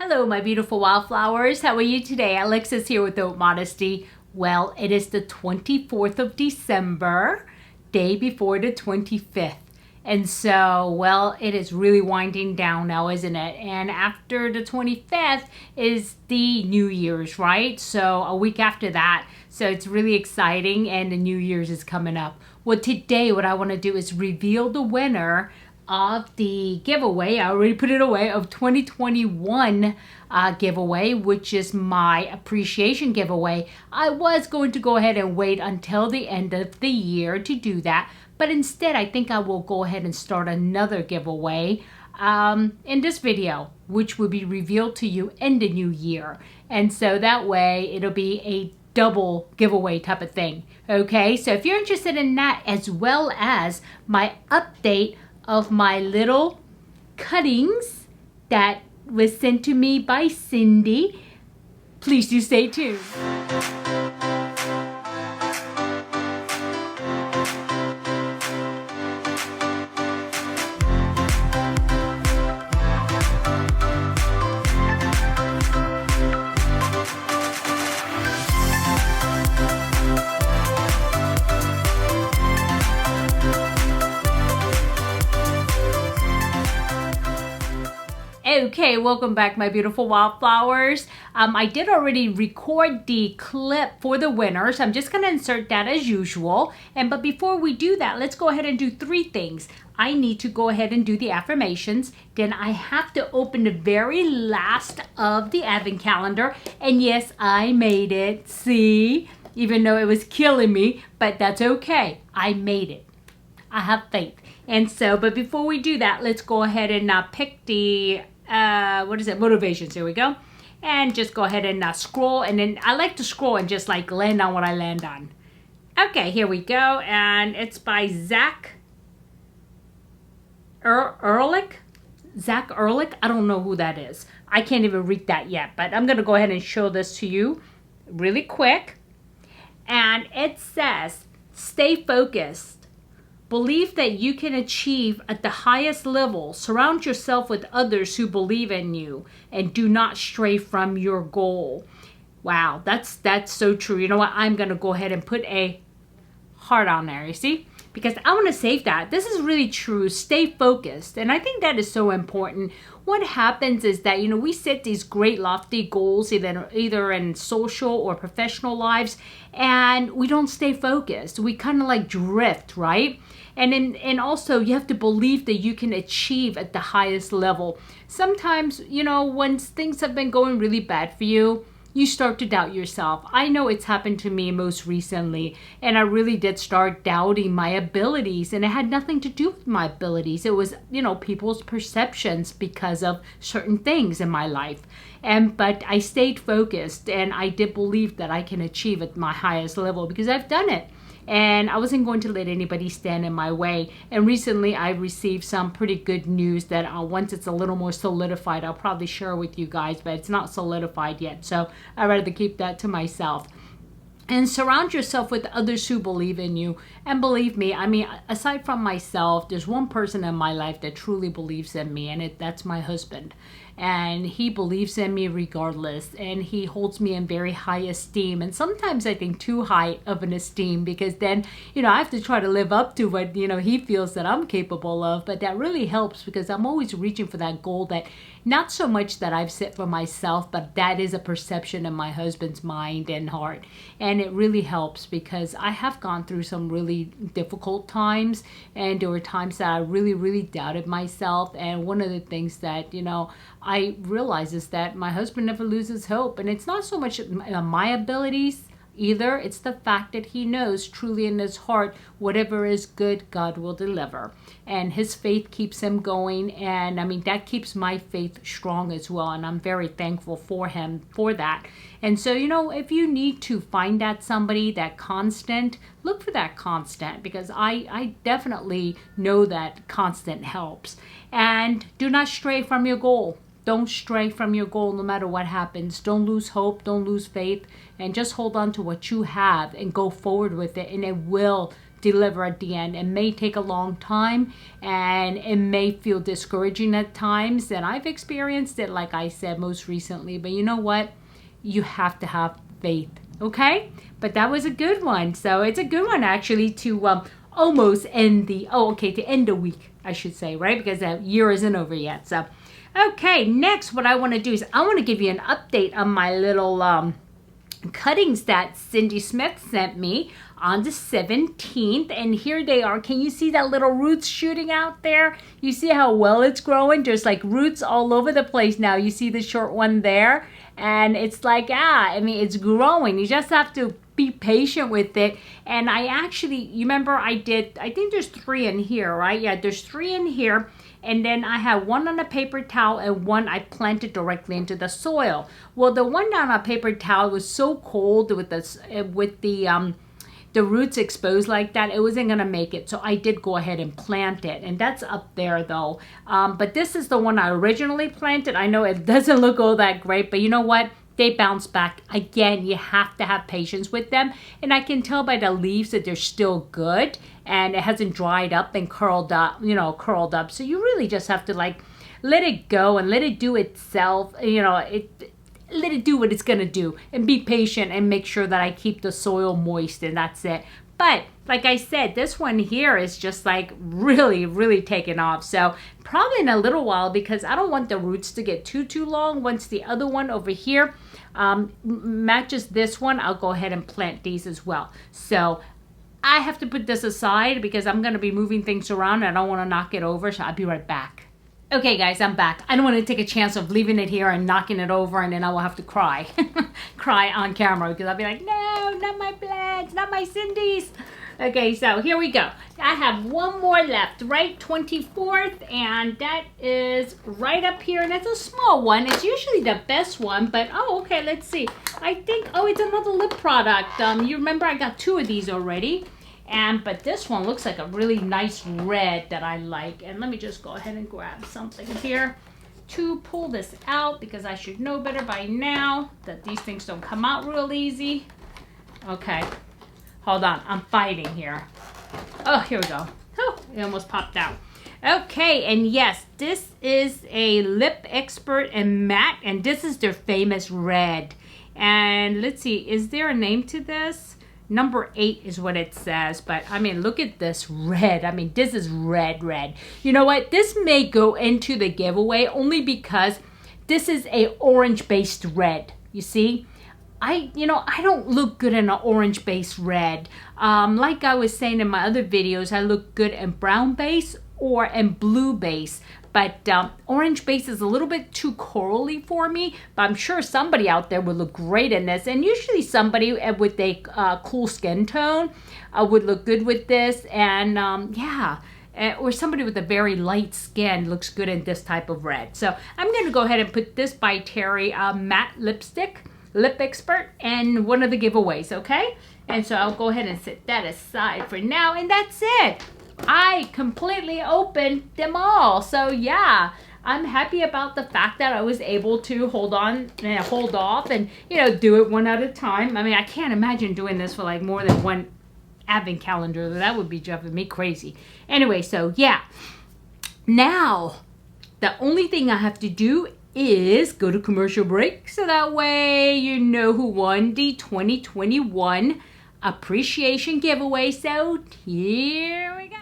Hello, my beautiful wildflowers. How are you today? Alexis here with Haute Modesty. Well, it is the 24th of December, day before the 25th. And so, well, it is really winding down now, isn't it? And after the 25th is the New Year's, right? So a week after that. So it's really exciting and the New Year's is coming up. Well, today what I want to do is reveal the winner of the giveaway. I already put it away, of 2021 giveaway, which is my appreciation giveaway. I was going to go ahead and wait until the end of the year to do that, but instead I think I will go ahead and start another giveaway in this video, which will be revealed to you in the new year. And so that way it'll be a double giveaway type of thing. Okay, so if you're interested in that, as well as my update of my little cuttings that was sent to me by Cindy, please do stay tuned. Okay, welcome back, my beautiful wildflowers. I did already record the clip for the winners. I'm just going to insert that as usual. But before we do that, let's go ahead and do three things. I need to go ahead and do the affirmations. Then I have to open the very last of the advent calendar. And yes, I made it. See? Even though it was killing me, but that's okay. I made it. I have faith. And so, but before we do that, let's go ahead and pick the motivations. Here we go. And just go ahead and scroll. And then I like to scroll and just like land on what I land on. Okay, here we go. And it's by Zach Ehrlich. Zach Ehrlich. I don't know who that is. I can't even read that yet. But I'm going to go ahead and show this to you really quick. And it says, stay focused. Believe that you can achieve at the highest level. Surround yourself with others who believe in you and do not stray from your goal. Wow, that's so true. You know what? I'm going to go ahead and put a heart on there, you see? Because I want to save that. This is really true. Stay focused. And I think that is so important. What happens is that, we set these great lofty goals either in social or professional lives, and we don't stay focused. We kind of like drift, right? And also you have to believe that you can achieve at the highest level. Sometimes, when things have been going really bad for you, you start to doubt yourself. I know it's happened to me most recently, and I really did start doubting my abilities, and it had nothing to do with my abilities. It was, people's perceptions because of certain things in my life. But I stayed focused, and I did believe that I can achieve at my highest level because I've done it. And I wasn't going to let anybody stand in my way. And recently I received some pretty good news that once it's a little more solidified, I'll probably share with you guys, but it's not solidified yet. So I'd rather keep that to myself. And surround yourself with others who believe in you. And believe me, aside from myself, there's one person in my life that truly believes in me, and that's my husband. And he believes in me regardless, and he holds me in very high esteem, and sometimes I think too high of an esteem, because then I have to try to live up to what he feels that I'm capable of. But that really helps, because I'm always reaching for that goal that not so much that I've set for myself, but that is a perception in my husband's mind and heart. And it really helps, because I have gone through some really difficult times, and there were times that I really doubted myself. And one of the things that I realize is that my husband never loses hope. And it's not so much my abilities either. It's the fact that he knows truly in his heart, whatever is good, God will deliver. And his faith keeps him going. And that keeps my faith strong as well. And I'm very thankful for him for that. And so, if you need to find that somebody, that constant, look for that constant, because I definitely know that constant helps. And do not stray from your goal. Don't stray from your goal no matter what happens. Don't lose hope. Don't lose faith. And just hold on to what you have and go forward with it. And it will deliver at the end. It may take a long time and it may feel discouraging at times, and I've experienced it, like I said, most recently. But you know what? You have to have faith, okay? But that was a good one. So it's a good one actually to almost end the, to end the week, I should say, right? Because the year isn't over yet. So, okay, next what I want to do is I want to give you an update on my little cuttings that Cindy Smith sent me on the 17th, and here they are. Can you see that little roots shooting out there? You see how well it's growing? There's like roots all over the place now. You see the short one there, and it's like, it's growing. You just have to be patient with it. And I actually, you remember I think there's 3 in here, right? Yeah, there's 3 in here. And then I have one on a paper towel and one I planted directly into the soil. Well, the one on a paper towel was so cold with the roots exposed like that, it wasn't gonna make it. So I did go ahead and plant it, and that's up there though. But this is the one I originally planted. I know it doesn't look all that great, but you know what? They bounce back. Again, you have to have patience with them. And I can tell by the leaves that they're still good and it hasn't dried up and curled up. So you really just have to like let it go and let it do itself. Let it do what it's gonna do and be patient and make sure that I keep the soil moist, and that's it. But like I said, this one here is just like really, really taking off. So probably in a little while, because I don't want the roots to get too long. Once the other one over here matches this one, I'll go ahead and plant these as well. So I have to put this aside because I'm going to be moving things around and I don't want to knock it over. So I'll be right back. Okay guys, I'm back. I don't want to take a chance of leaving it here and knocking it over, and then I will have to cry. Cry on camera because I'll be like, no, not my plants, not my Cindy's. Okay, so here we go. I have one more left, right? 24th, and that is right up here, and it's a small one. It's usually the best one, but okay, let's see. I think, it's another lip product. You remember I got 2 of these already. But this one looks like a really nice red that I like. And let me just go ahead and grab something here to pull this out, because I should know better by now that these things don't come out real easy. Okay, hold on, I'm fighting here. Oh, here we go. Oh, it almost popped out. Okay, and yes, this is a Lip Expert and Matte, and this is their famous red. And let's see, is there a name to this? Number 8 is what it says, but I mean, look at this red. I mean, this is red. You know what? This may go into the giveaway only because this is a orange-based red. You see? I don't look good in an orange-based red. Like I was saying in my other videos, I look good in brown base or in blue base. But orange base is a little bit too corally for me, but I'm sure somebody out there would look great in this. And usually somebody with a cool skin tone would look good with this. And or somebody with a very light skin looks good in this type of red. So I'm going to go ahead and put this by Terry matte lipstick, Lip Expert, in one of the giveaways, okay? And so I'll go ahead and set that aside for now, and that's it. I completely opened them all. So yeah, I'm happy about the fact that I was able to hold off and do it one at a time. I mean, I can't imagine doing this for like more than one advent calendar. That would be driving me crazy. Anyway, so yeah. Now, the only thing I have to do is go to commercial break, so that way you know who won the 2021 appreciation giveaway. So here we go.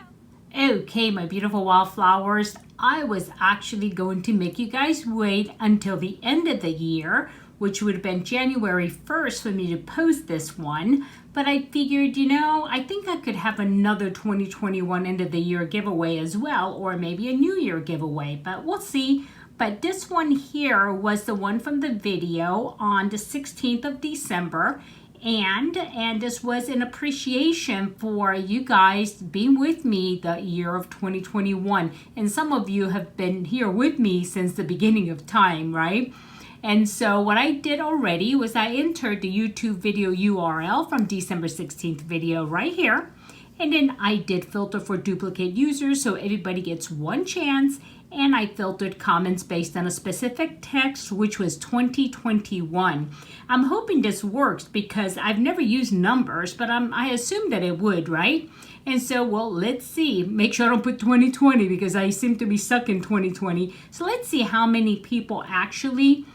Okay, my beautiful wildflowers, I was actually going to make you guys wait until the end of the year, which would have been January 1st for me to post this one. But I figured, I think I could have another 2021 end of the year giveaway as well, or maybe a New Year giveaway, but we'll see. But this one here was the one from the video on the 16th of December. And this was an appreciation for you guys being with me the year of 2021. And some of you have been here with me since the beginning of time, right? And so what I did already was I entered the YouTube video URL from December 16th video right here. And then I did filter for duplicate users so everybody gets one chance. And I filtered comments based on a specific text, which was 2021. I'm hoping this works because I've never used numbers, but I assume that it would, right? And so, well, let's see. Make sure I don't put 2020 because I seem to be stuck in 2020. So let's see how many people actually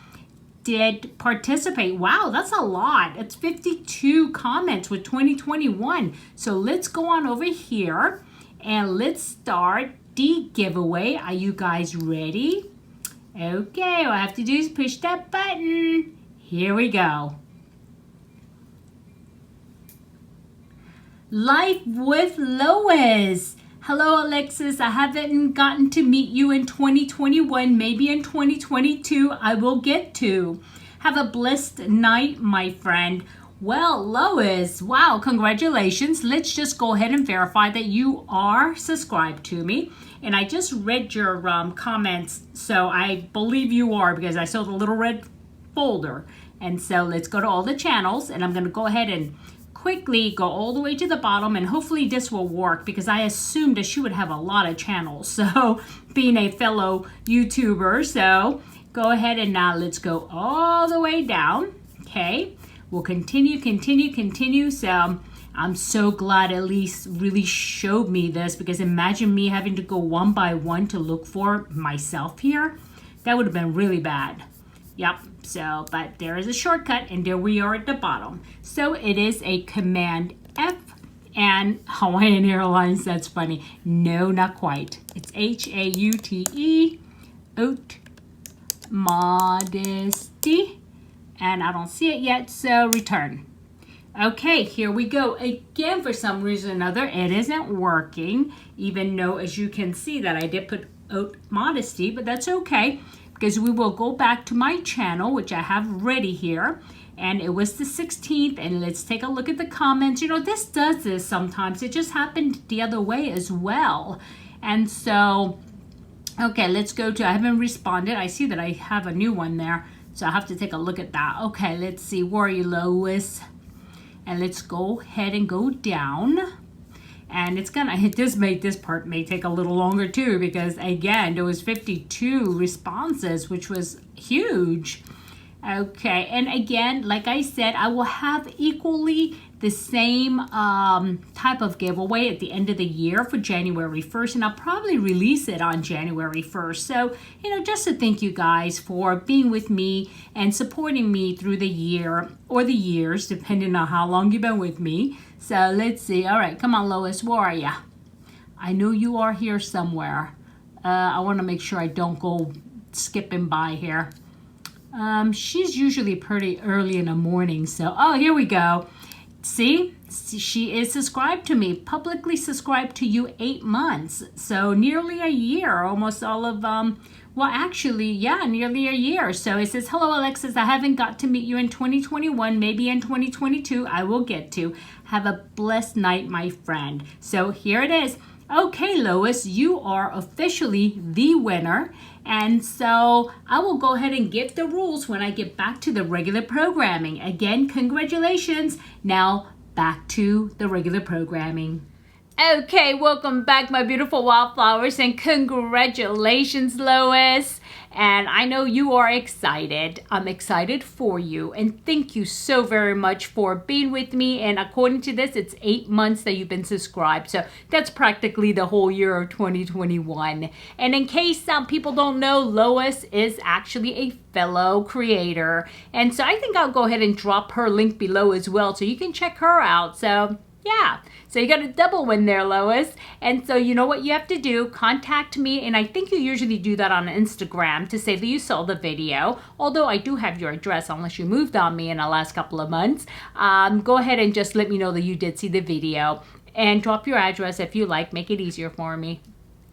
did participate. Wow, that's a lot. It's 52 comments with 2021. So let's go on over here and let's start the giveaway. Are you guys ready? Okay, all I have to do is push that button. Here we go. Life with Lois. Hello, Alexis. I haven't gotten to meet you in 2021. Maybe in 2022 I will get to. Have a blessed night, my friend. Well, Lois, wow, congratulations. Let's just go ahead and verify that you are subscribed to me. And I just read your comments, so I believe you are because I saw the little red folder. And so let's go to all the channels, and I'm going to go ahead and quickly go all the way to the bottom, and hopefully this will work because I assumed that she would have a lot of channels. So being a fellow YouTuber, so go ahead and now let's go all the way down. Okay, we'll continue. So I'm so glad Elise really showed me this because imagine me having to go one by one to look for myself here. That would have been really bad. Yep, so, but there is a shortcut and there we are at the bottom. So it is a Command F and Hawaiian Airlines, that's funny. No, not quite. It's Haute, Haute, Modesty, and I don't see it yet, so return. Okay, here we go. Again, for some reason or another, it isn't working, even though, as you can see, that I did put Haute Modesty, but that's okay. Because we will go back to my channel, which I have ready here, and it was the 16th, and let's take a look at the comments. You know, this does this sometimes. It just happened the other way as well. And so, okay, let's go to, I haven't responded. I see that I have a new one there, so I have to take a look at that. Okay, let's see, where are you, Lois? And let's go ahead and go down. And it's gonna, this part may take a little longer too, because again, there was 52 responses, which was huge. Okay, and again, like I said, I will have equally the same type of giveaway at the end of the year for January 1st, and I'll probably release it on January 1st. So, you know, just to thank you guys for being with me and supporting me through the year or the years, depending on how long you've been with me. So let's see. All right, come on, Lois, where are you? I know you are here somewhere. I want to make sure I don't go skipping by here. She's usually pretty early in the morning, so, oh, here we go. See, she is subscribed to me, publicly subscribed to you 8 months. So nearly a year, almost all of, well, actually, yeah, nearly a year. So it says, hello, Alexis, I haven't got to meet you in 2021. Maybe in 2022, I will get to. Have a blessed night, my friend. So here it is. Okay, Lois, you are officially the winner. And so I will go ahead and give the rules when I get back to the regular programming. Again, congratulations. Now back to the regular programming. Okay, welcome back, my beautiful wildflowers, and congratulations, Lois. And I know you are excited. I'm excited for you. And thank you so very much for being with me. And according to this, it's 8 months that you've been subscribed. So that's practically the whole year of 2021. And in case some people don't know, Lois is actually a fellow creator. And so I think I'll go ahead and drop her link below as well, so you can check her out. So yeah, so you got a double win there, Lois. And so you know what you have to do, contact me, and I think you usually do that on Instagram to say that you saw the video, although I do have your address unless you moved on me in the last couple of months. Go ahead and just let me know that you did see the video, and drop your address if you like, make it easier for me.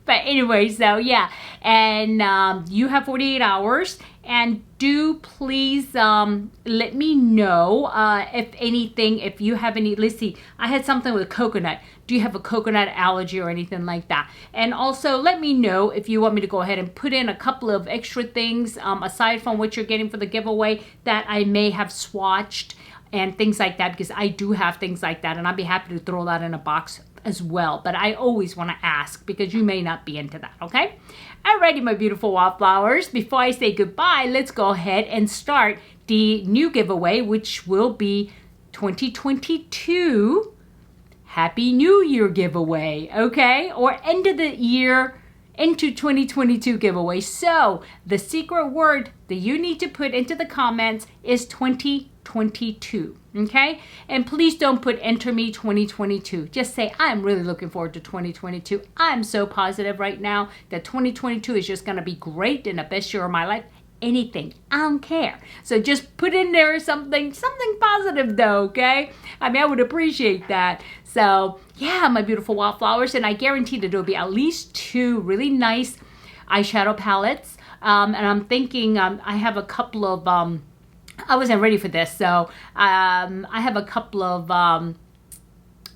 But anyway, so yeah, and you have 48 hours, and do please let me know if anything, if you have any, let's see, I had something with coconut. Do you have a coconut allergy or anything like that? And also let me know if you want me to go ahead and put in a couple of extra things aside from what you're getting for the giveaway that I may have swatched and things like that, because I do have things like that, and I'd be happy to throw that in a box as well. But I always want to ask because you may not be into that, okay? Alrighty, my beautiful wildflowers, before I say goodbye, let's go ahead and start the new giveaway, which will be 2022 Happy New Year giveaway, okay? Or end of the year into 2022 giveaway. So the secret word that you need to put into the comments is 2022, okay? And please don't put enter me 2022. Just say, I'm really looking forward to 2022. I'm so positive right now that 2022 is just gonna be great and the best year of my life. Anything, I don't care. So just put in there something positive though, okay? I mean, I would appreciate that. So yeah, my beautiful wildflowers, and I guarantee that there'll be at least 2 really nice eyeshadow palettes. And I'm thinking I have a couple of, I wasn't ready for this, so I have a couple of,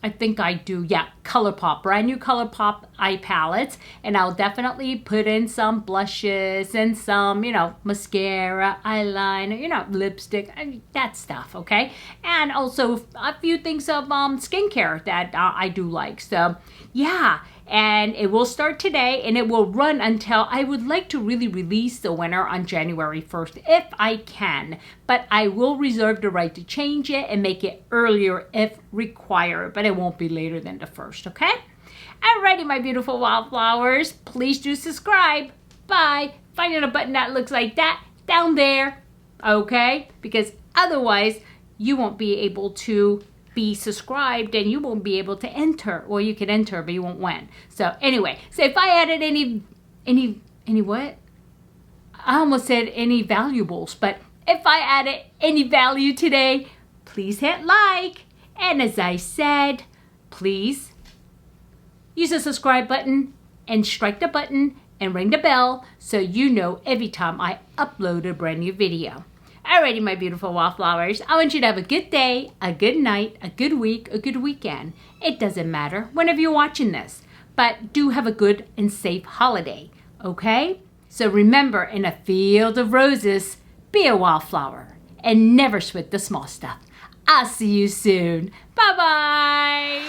I think I do, yeah, Colourpop, brand new Colourpop eye palettes. And I'll definitely put in some blushes and some, you know, mascara, eyeliner, you know, lipstick, that stuff, okay? And also a few things of skincare that I do like. So, yeah. And it will start today and it will run until I would like to really release the winner on January 1st if I can, but I will reserve the right to change it and make it earlier if required, but it won't be later than the 1st, okay? Alrighty, my beautiful wildflowers, please do subscribe by finding a button that looks like that down there, okay? Because otherwise you won't be able to be subscribed and you won't be able to enter. Well, you can enter, but you won't win. So anyway, so if I added any what? I almost said any valuables, but if I added any value today, please hit like. And as I said, please use the subscribe button and strike the button and ring the bell so you know every time I upload a brand new video. Alrighty, my beautiful wildflowers, I want you to have a good day, a good night, a good week, a good weekend. It doesn't matter whenever you're watching this, but do have a good and safe holiday, okay? So remember, in a field of roses, be a wildflower and never sweat the small stuff. I'll see you soon. Bye-bye.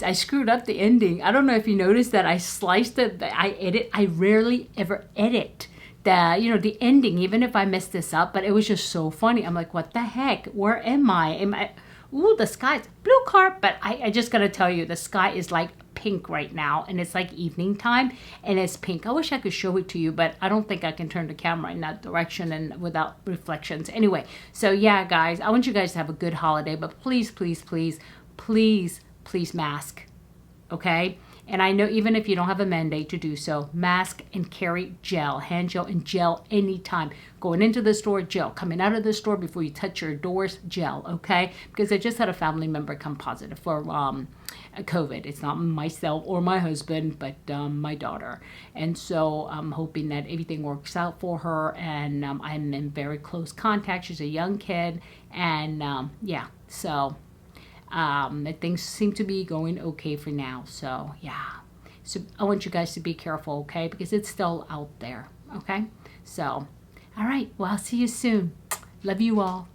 I screwed up the ending. I don't know if you noticed that I sliced it. I rarely ever edit the ending, even if I mess this up, but it was just so funny. I'm like, what the heck? Where am I? Ooh, the sky's blue car, but I just gotta tell you, the sky is like pink right now, and it's like evening time, and it's pink. I wish I could show it to you, but I don't think I can turn the camera in that direction and without reflections. Anyway, so yeah, guys, I want you guys to have a good holiday, but please, please, please, please, please mask, okay? And I know even if you don't have a mandate to do so, mask and carry gel, hand gel and gel anytime. Going into the store, gel. Coming out of the store before you touch your doors, gel, okay? Because I just had a family member come positive for COVID. It's not myself or my husband, but my daughter. And so I'm hoping that everything works out for her. And I'm in very close contact. She's a young kid. And yeah, so things seem to be going okay for now. So yeah, so I want you guys to be careful, okay? Because it's still out there, okay? So, all right, well, I'll see you soon. Love you all.